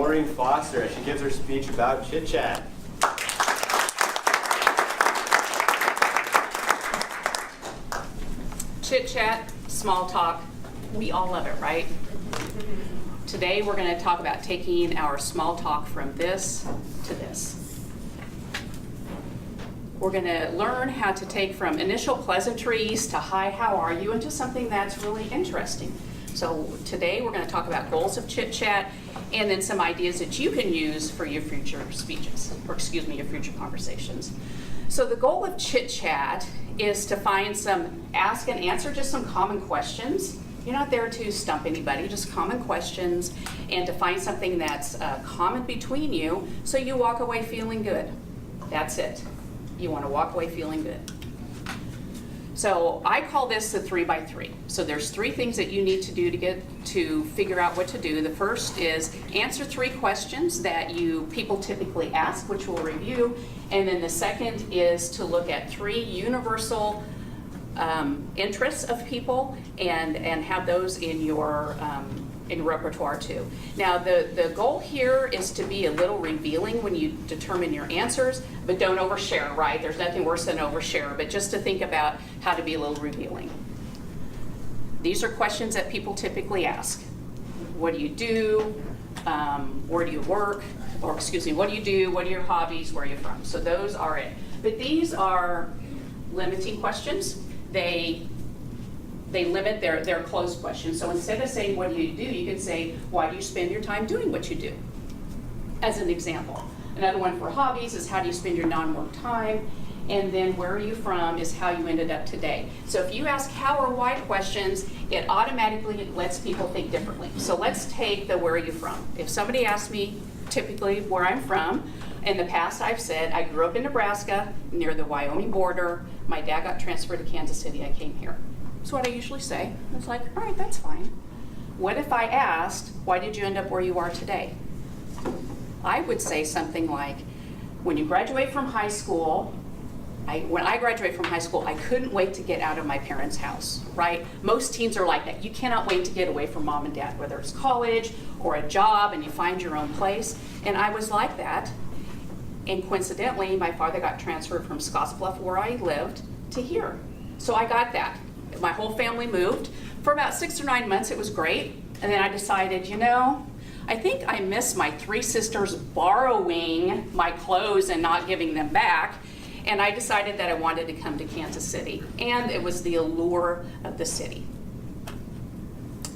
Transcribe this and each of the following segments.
Maureen Foster as she gives her speech about chit chat. Chit chat, small talk, we all love it, right? Today we're going to talk about taking our small talk from this to this. We're going to learn how to take from initial pleasantries to hi, how are you, into something that's really interesting. So today we're going to talk about goals of chit chat and then some ideas that you can use for your future speeches, or excuse me, your future conversations. So the goal of chit chat is to find ask and answer just some common questions. You're not there to stump anybody, just common questions, and to find something that's common between you so you walk away feeling good. That's it. You want to walk away feeling good. So I call this the 3x3. So there's 3 things that you need to do to figure out what to do. The first is answer 3 questions that people typically ask, which we'll review. And then the second is to look at 3 universal interests of people and have those in your repertoire too. Now the goal here is to be a little revealing when you determine your answers, but don't overshare, right? There's nothing worse than overshare, but just to think about how to be a little revealing. These are questions that people typically ask. What do you do? Where do you work? Or excuse me, what do you do? What are your hobbies? Where are you from? So those are it. But these are limiting questions. They limit their closed questions. So instead of saying, what do, you can say, why do you spend your time doing what you do? As an example. Another one for hobbies is, how do you spend your non-work time? And then where are you from is how you ended up today. So if you ask how or why questions, it automatically lets people think differently. So let's take the where are you from. If somebody asks me typically where I'm from, in the past I've said, I grew up in Nebraska near the Wyoming border. My dad got transferred to Kansas City. I came here. That's what I usually say. It's like, all right, that's fine. What if I asked, why did you end up where you are today? I would say something like, when you graduate from high school, when I graduated from high school, I couldn't wait to get out of my parents' house, right? Most teens are like that. You cannot wait to get away from mom and dad, whether it's college or a job and you find your own place. And I was like that. And coincidentally, my father got transferred from Scottsbluff, where I lived, to here. So I got that. My whole family moved. For about 6 or 9 months, it was great. And then I decided, I think I miss my 3 sisters borrowing my clothes and not giving them back. And I decided that I wanted to come to Kansas City. And it was the allure of the city.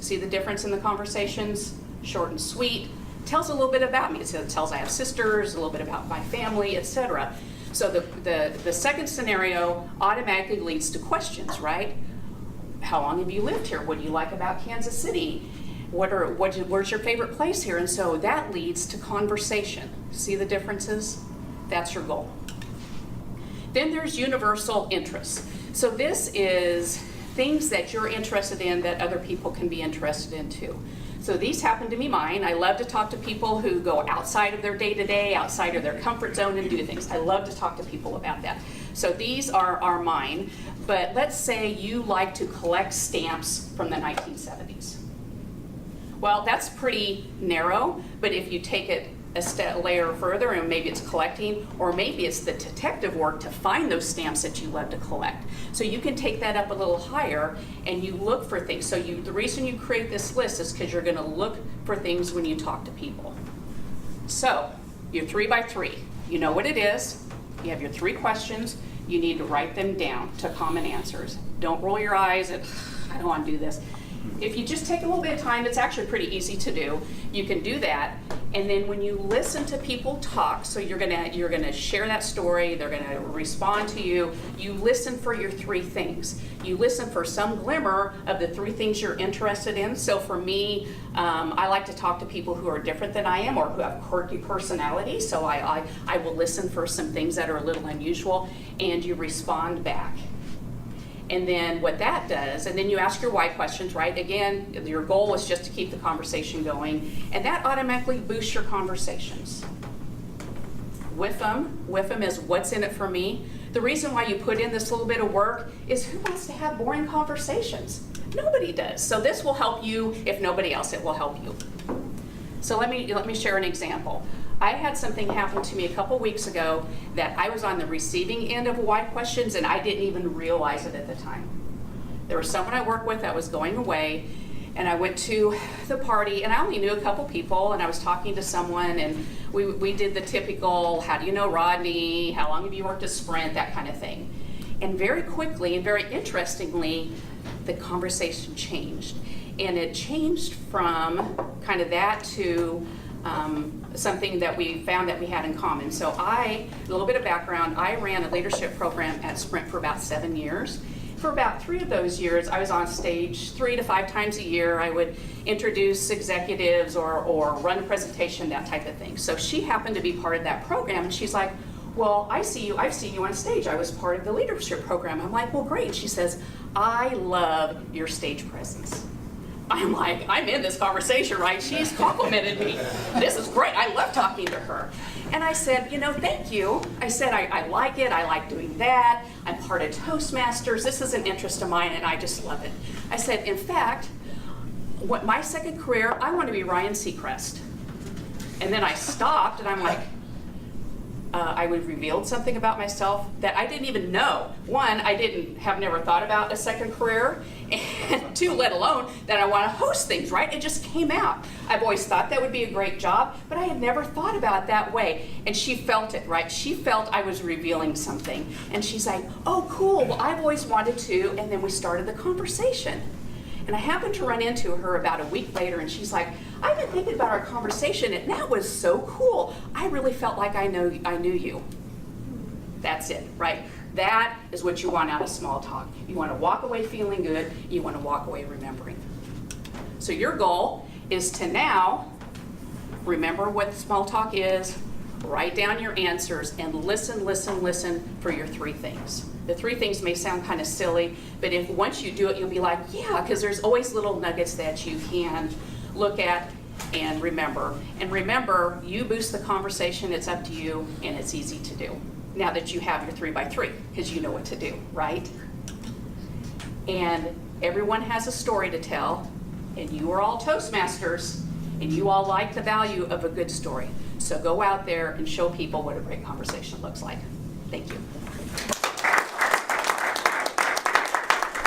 See the difference in the conversations? Short and sweet. Tells a little bit about me. It tells I have sisters, a little bit about my family, etc. So the second scenario automatically leads to questions, right? How long have you lived here? What do you like about Kansas City? Where's your favorite place here? And so that leads to conversation. See the differences? That's your goal. Then there's universal interests. So this is things that you're interested in that other people can be interested in too. So these happen to be mine. I love to talk to people who go outside of their day-to-day, outside of their comfort zone and do things. I love to talk to people about that. So these are mine. But let's say you like to collect stamps from the 1970s. Well, that's pretty narrow, but if you take it a layer further, and maybe it's collecting, or maybe it's the detective work to find those stamps that you love to collect. So you can take that up a little higher and you look for things. So the reason you create this list is because you're going to look for things when you talk to people. So your 3x3, you know what it is. You have your 3 questions. You need to write them down to common answers. Don't roll your eyes at, I don't want to do this. If you just take a little bit of time, it's actually pretty easy to do. You can do that, and then when you listen to people talk, so you're gonna share that story, they're gonna respond to you. You listen for your 3 things. You listen for some glimmer of the 3 things you're interested in. So for me, I like to talk to people who are different than I am or who have quirky personalities. So I will listen for some things that are a little unusual, and you respond back. And then what that does, and then you ask your why questions, right? Again, your goal is just to keep the conversation going, and that automatically boosts your conversations. With them is what's in it for me. The reason why you put in this little bit of work is, who wants to have boring conversations? Nobody does. So this will help you. If nobody else, it will help you. So let me share an example. I had something happen to me a couple weeks ago that I was on the receiving end of why questions, and I didn't even realize it at the time. There was someone I work with that was going away, and I went to the party, and I only knew a couple people, and I was talking to someone, and we did the typical, how do you know Rodney, how long have you worked at Sprint, that kind of thing. And very quickly and very interestingly, the conversation changed. And it changed from kind of that to something that we found that we had in common. So a little bit of background, I ran a leadership program at Sprint for about 7 years. For about 3 of those years, I was on stage 3 to 5 times a year. I would introduce executives or run a presentation, that type of thing. So she happened to be part of that program, and she's like, well, I've seen you on stage. I was part of the leadership program. I'm like, well, great. She says, I love your stage presence. I'm like, I'm in this conversation, right? She's complimented me. This is great. I love talking to her. And I said, thank you. I said, I like it. I like doing that. I'm part of Toastmasters. This is an interest of mine, and I just love it. I said, in fact, my second career, I want to be Ryan Seacrest. And then I stopped, and I'm like, I would revealed something about myself that I didn't even know. One, I have never thought about a second career, and 2, let alone that I want to host things, right? It just came out. I've always thought that would be a great job, but I had never thought about it that way. And she felt it, right? She felt I was revealing something. And she's like, oh, cool, well, I've always wanted to, and then we started the conversation. And I happened to run into her about a week later, and she's like, I've been thinking about our conversation, and that was so cool. I really felt like I knew you. That's it, right? That is what you want out of small talk. You want to walk away feeling good. You want to walk away remembering. So your goal is to now remember what small talk is, write down your answers, and listen for your 3 things. The 3 things may sound kind of silly, but once you do it, you'll be like, yeah, because there's always little nuggets that you can look at and remember. And remember, you boost the conversation, it's up to you, and it's easy to do. Now that you have your 3x3, because you know what to do, right? And everyone has a story to tell, and you are all Toastmasters, and you all like the value of a good story. So go out there and show people what a great conversation looks like. Thank you.